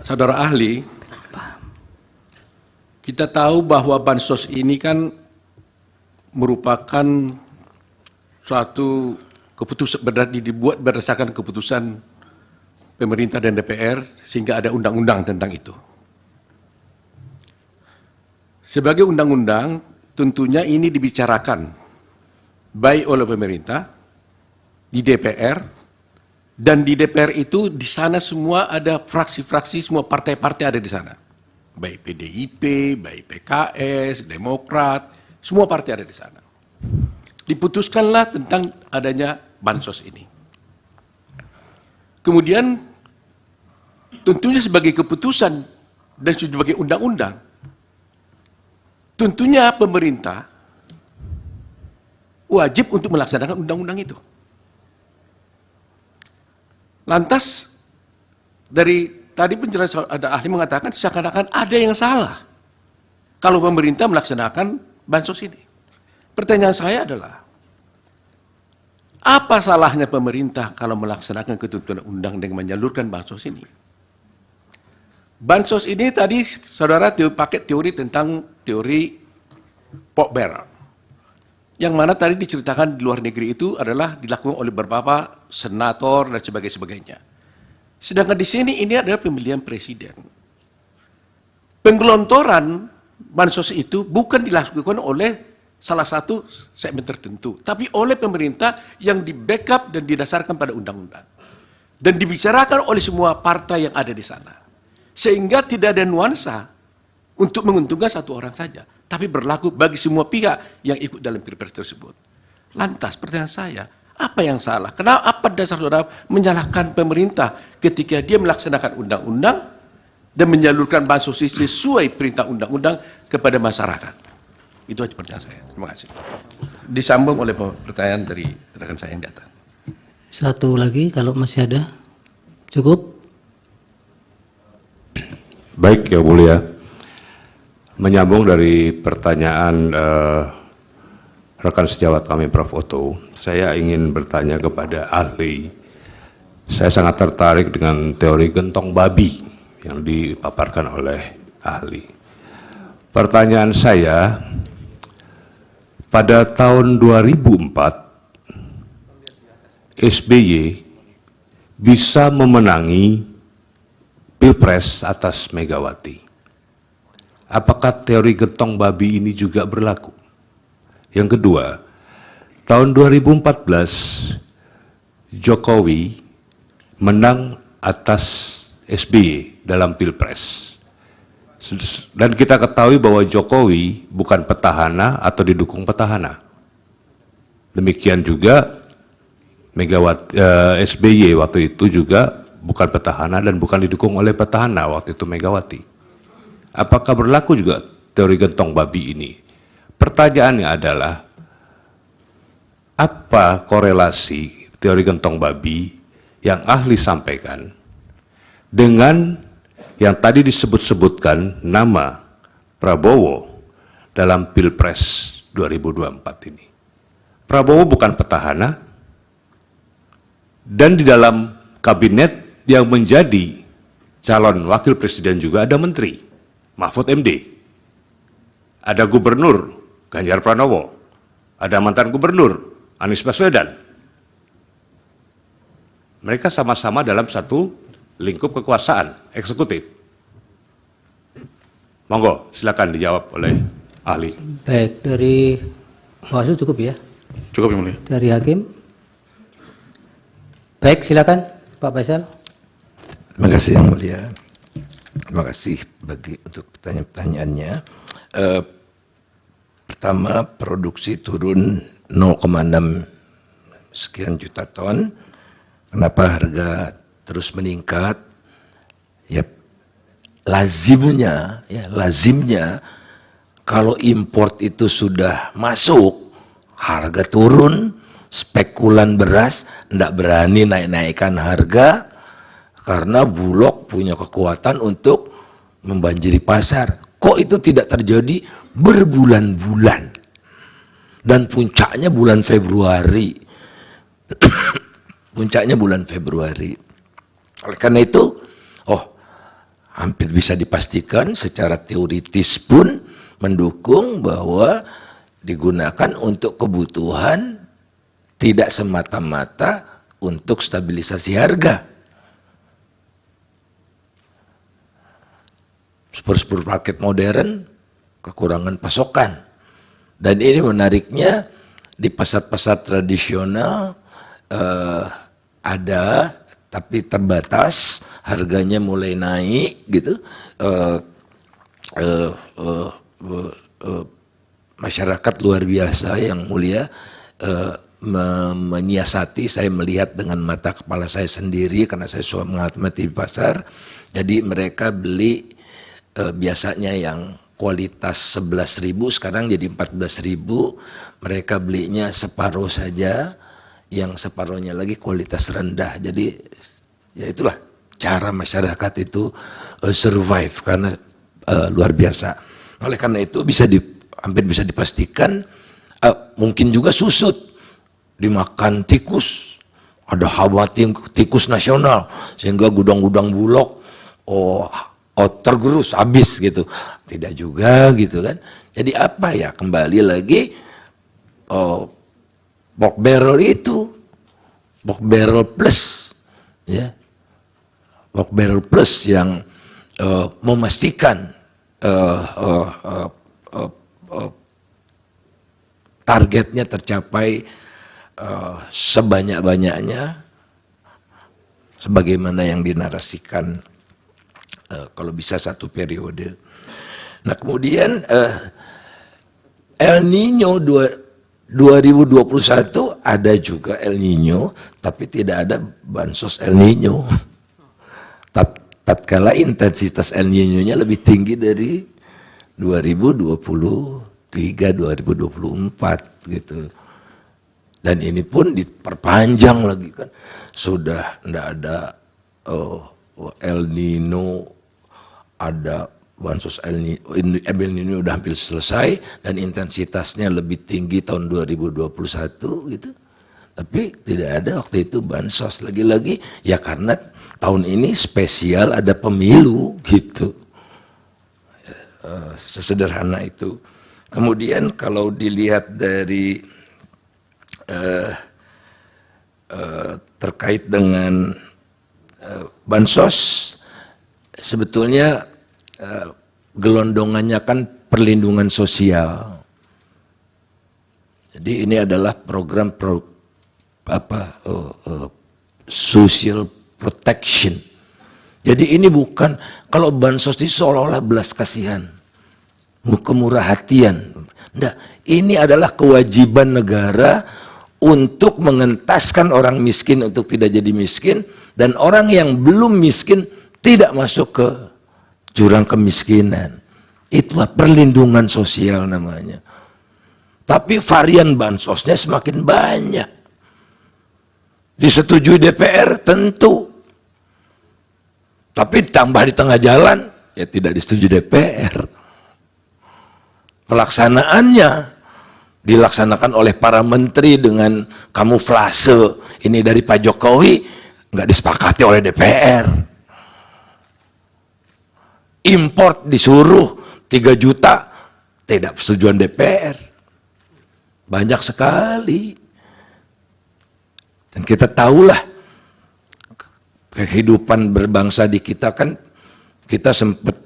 Saudara ahli, kita tahu bahwa bansos ini kan merupakan suatu keputusan dibuat berdasarkan keputusan pemerintah dan DPR sehingga ada undang-undang tentang itu. Sebagai undang-undang, tentunya ini dibicarakan baik oleh pemerintah, di DPR, dan di DPR itu di sana semua ada fraksi-fraksi, semua partai-partai ada di sana. Baik PDIP, baik PKS, Demokrat, semua partai ada di sana. Diputuskanlah tentang adanya bansos ini. Kemudian tentunya sebagai keputusan dan sebagai undang-undang, tentunya pemerintah wajib untuk melaksanakan undang-undang itu. Lantas dari tadi penjelasan ada ahli mengatakan seakan-akan ada yang salah kalau pemerintah melaksanakan bansos ini. Pertanyaan saya adalah, apa salahnya pemerintah kalau melaksanakan ketentuan undang dengan menyalurkan bansos ini? Bansos ini tadi saudara pakai teori tentang teori pork barrel. Yang mana tadi diceritakan di luar negeri itu adalah dilakukan oleh beberapa senator dan sebagainya. Sedangkan di sini ini adalah pemilihan presiden. Penggelontoran bansos itu bukan dilakukan oleh salah satu segmen tertentu, tapi oleh pemerintah yang di-backup dan didasarkan pada undang-undang. Dan dibicarakan oleh semua partai yang ada di sana. Sehingga tidak ada nuansa untuk menguntungkan satu orang saja, tapi berlaku bagi semua pihak yang ikut dalam pilpres tersebut. Lantas pertanyaan saya, apa yang salah? Kenapa apa dasar saudara menyalahkan pemerintah ketika dia melaksanakan undang-undang dan menyalurkan bansos sesuai perintah undang-undang kepada masyarakat? Itu aja pertanyaan saya. Terima kasih. Disambung oleh pertanyaan dari rekan saya yang di atas. Satu lagi kalau masih ada. Cukup? Baik, Yang Mulia. Menyambung dari pertanyaan rekan sejawat kami Prof. Otto, saya ingin bertanya kepada ahli. Saya sangat tertarik dengan teori gentong babi yang dipaparkan oleh ahli. Pertanyaan saya, pada tahun 2004, SBY bisa memenangi Pilpres atas Megawati. Apakah teori gentong babi ini juga berlaku? Yang kedua, tahun 2014 Jokowi menang atas SBY dalam Pilpres. Dan kita ketahui bahwa Jokowi bukan petahana atau didukung petahana. Demikian juga SBY waktu itu juga bukan petahana dan bukan didukung oleh petahana waktu itu Megawati. Apakah berlaku juga teori gentong babi ini? Pertanyaannya adalah, apa korelasi teori gentong babi yang ahli sampaikan dengan yang tadi disebut-sebutkan nama Prabowo dalam Pilpres 2024 ini? Prabowo bukan petahana, dan di dalam kabinet yang menjadi calon wakil presiden juga ada menteri. Mahfud MD, ada gubernur Ganjar Pranowo, ada mantan gubernur Anies Baswedan. Mereka sama-sama dalam satu lingkup kekuasaan eksekutif. Monggo, silakan dijawab oleh ahli. Baik, dari Bawaslu cukup ya? Cukup, Yang Mulia. Dari Hakim? Baik, silakan Pak Faisal. Terima kasih Yang Mulia. Terima kasih untuk pertanyaan-pertanyaannya. Pertama, produksi turun 0,6 sekian juta ton. Kenapa harga terus meningkat? Ya, lazimnya kalau import itu sudah masuk, harga turun, spekulan beras tidak berani naik-naikkan harga, karena Bulog punya kekuatan untuk membanjiri pasar. Kok itu tidak terjadi berbulan-bulan? Dan puncaknya bulan Februari. Puncaknya bulan Februari. Oleh karena itu, hampir bisa dipastikan secara teoritis pun mendukung bahwa digunakan untuk kebutuhan tidak semata-mata untuk stabilisasi harga. Supermarket modern kekurangan pasokan. Dan ini menariknya di pasar-pasar tradisional ada tapi terbatas, harganya mulai naik gitu. Masyarakat luar biasa yang mulia menyiasati, saya melihat dengan mata kepala saya sendiri karena saya suka mengamati di pasar. Jadi mereka beli biasanya yang kualitas 11.000 sekarang jadi 14.000, mereka belinya separuh saja, yang separuhnya lagi kualitas rendah. Jadi ya itulah cara masyarakat itu survive karena luar biasa. Oleh karena itu hampir bisa dipastikan mungkin juga susut dimakan tikus, ada hawa tikus nasional sehingga gudang-gudang Bulog tergerus habis gitu. Tidak juga gitu kan. Jadi apa ya, kembali lagi pork barrel itu pork barrel plus ya, pork barrel plus yang memastikan targetnya tercapai sebanyak-banyaknya sebagaimana yang dinarasikan kalau bisa satu periode. Nah kemudian El Nino 2021 ada juga El Nino, tapi tidak ada bansos El Nino. Tatkala intensitas El Nino-nya lebih tinggi dari 2023-2024 gitu. Dan ini pun diperpanjang lagi kan, sudah tidak ada El Nino, ada bansos El Nino udah hampir selesai dan intensitasnya lebih tinggi tahun 2021 gitu. Tapi tidak ada waktu itu bansos, lagi-lagi ya karena tahun ini spesial ada pemilu gitu. Sesederhana itu. Kemudian kalau dilihat dari terkait dengan bansos, sebetulnya gelondongannya kan perlindungan sosial. Jadi ini adalah program social protection. Jadi ini bukan, kalau bansos itu seolah-olah belas kasihan, kemurah hatian. Nah, ini adalah kewajiban negara untuk mengentaskan orang miskin untuk tidak jadi miskin, dan orang yang belum miskin tidak masuk ke jurang kemiskinan. Itulah perlindungan sosial namanya. Tapi varian bansosnya semakin banyak. Disetujui DPR tentu. Tapi tambah di tengah jalan, ya tidak disetujui DPR. Pelaksanaannya dilaksanakan oleh para menteri dengan kamuflase. Ini dari Pak Jokowi, nggak disepakati oleh DPR. Import disuruh 3 juta, tidak persetujuan DPR. Banyak sekali. Dan kita tahulah kehidupan berbangsa di kita kan, kita sempat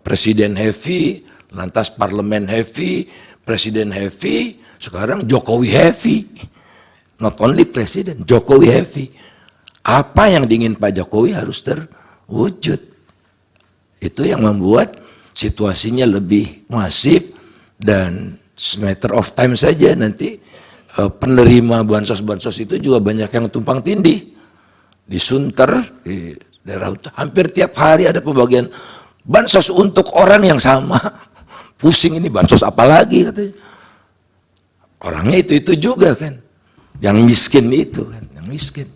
presiden heavy, lantas parlemen heavy, presiden heavy, sekarang Jokowi heavy. Not only presiden, Jokowi heavy. Apa yang diingin Pak Jokowi harus terwujud. Itu yang membuat situasinya lebih masif, dan matter of time saja nanti penerima bansos-bansos itu juga banyak yang tumpang tindih. Di Sunter, di daerah hampir tiap hari ada pembagian bansos untuk orang yang sama. Pusing, ini bansos apa lagi katanya. Orangnya itu juga kan, yang miskin itu kan, yang miskin.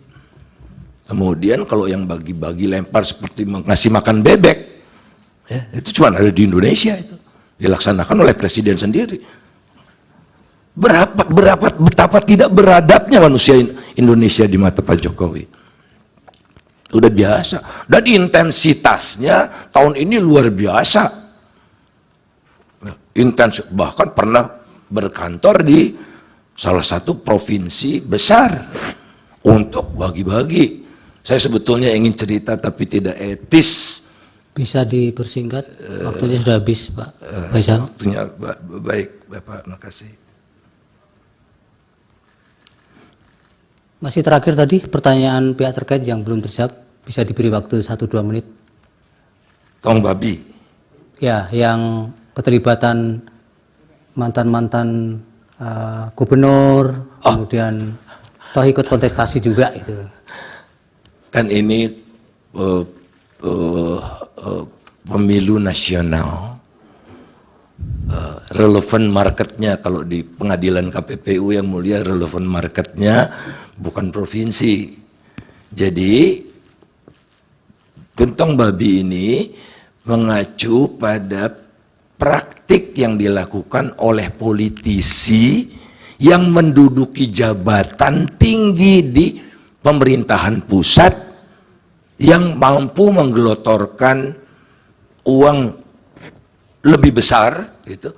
Kemudian kalau yang bagi-bagi lempar seperti ngasih makan bebek, ya, itu cuma ada di Indonesia, itu dilaksanakan oleh presiden sendiri. Betapa tidak beradabnya manusia Indonesia di mata Pak Jokowi. Udah biasa. Dan intensitasnya tahun ini luar biasa. Intens, bahkan pernah berkantor di salah satu provinsi besar untuk bagi-bagi. Saya sebetulnya ingin cerita tapi tidak etis. Bisa dipersingkat, waktunya sudah habis Pak Faisal. Waktunya baik Bapak, makasih. Masih terakhir tadi pertanyaan pihak terkait yang belum terjawab, bisa diberi waktu 1-2 menit. Tong babi. Ya, yang keterlibatan mantan-mantan gubernur, kemudian toh ikut kontestasi juga itu. Kan ini pemilu nasional, relevan marketnya kalau di pengadilan KPPU yang mulia, relevan marketnya bukan provinsi. Jadi gentong babi ini mengacu pada praktik yang dilakukan oleh politisi yang menduduki jabatan tinggi di pemerintahan pusat yang mampu menggelotorkan uang lebih besar gitu,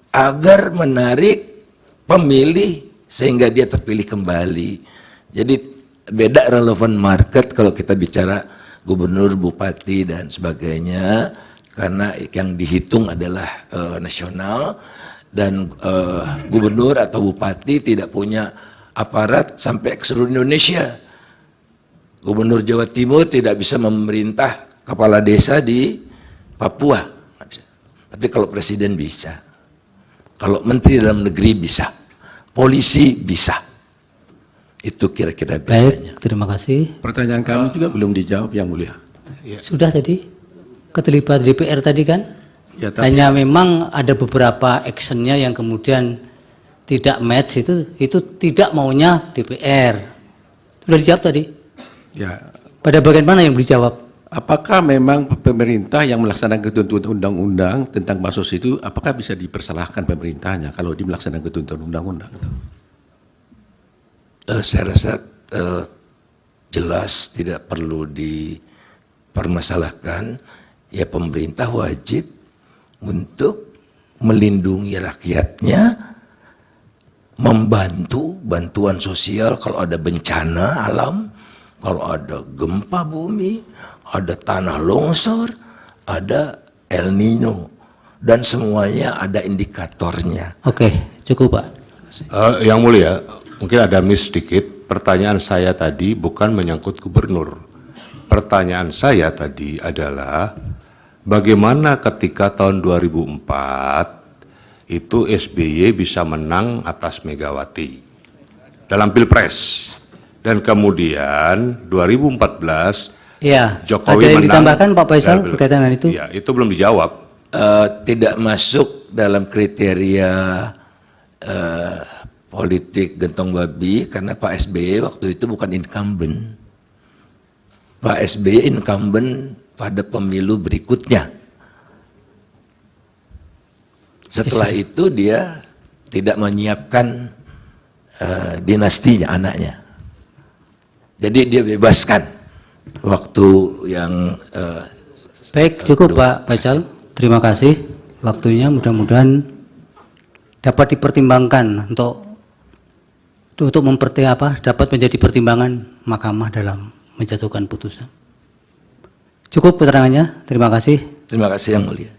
agar menarik pemilih sehingga dia terpilih kembali. Jadi beda relevan market kalau kita bicara gubernur, bupati dan sebagainya, karena yang dihitung adalah nasional, dan gubernur atau bupati tidak punya aparat sampai ke seluruh Indonesia. Gubernur Jawa Timur tidak bisa memerintah kepala desa di Papua, nggak bisa. Tapi kalau presiden bisa, kalau menteri dalam negeri bisa, polisi bisa. Itu kira-kira bedanya. Baik, terima kasih. Pertanyaan kami juga belum dijawab, Yang Mulia. Sudah tadi, keterlibatan DPR tadi kan? Ya, tapi Hanya memang ada beberapa actionnya yang kemudian tidak match, itu tidak maunya DPR. Sudah dijawab tadi. ya, Pada bagian mana yang dijawab? apakah memang pemerintah yang melaksanakan ketentuan undang-undang tentang bansos itu, apakah bisa dipersalahkan pemerintahnya kalau dia melaksanakan ketentuan undang-undang? Saya rasa jelas tidak perlu dipermasalahkan. Ya, pemerintah wajib untuk melindungi rakyatnya, membantu bantuan sosial kalau ada bencana alam, kalau ada gempa bumi, ada tanah longsor, ada El Nino, dan semuanya ada indikatornya. Oke, cukup Pak. Yang Mulia, mungkin ada miss sedikit. Pertanyaan saya tadi bukan menyangkut gubernur. Pertanyaan saya tadi adalah bagaimana ketika tahun 2004 itu SBY bisa menang atas Megawati dalam Pilpres, dan kemudian 2014 Ya, Jokowi ada yang menang ditambahkan Pak Faisal dalam berkaitan dengan itu? Ya, itu belum dijawab. Tidak masuk dalam kriteria politik gentong babi karena Pak SBY waktu itu bukan incumbent. Pak SBY incumbent pada pemilu berikutnya. Setelah itu dia tidak menyiapkan dinastinya, anaknya. Jadi dia bebaskan waktu yang Baik, cukup Pak Faisal. Terima kasih waktunya. Mudah-mudahan dapat dipertimbangkan untuk dapat menjadi pertimbangan mahkamah dalam menjatuhkan putusan. Cukup keterangannya. Terima kasih. terima kasih Yang Mulia.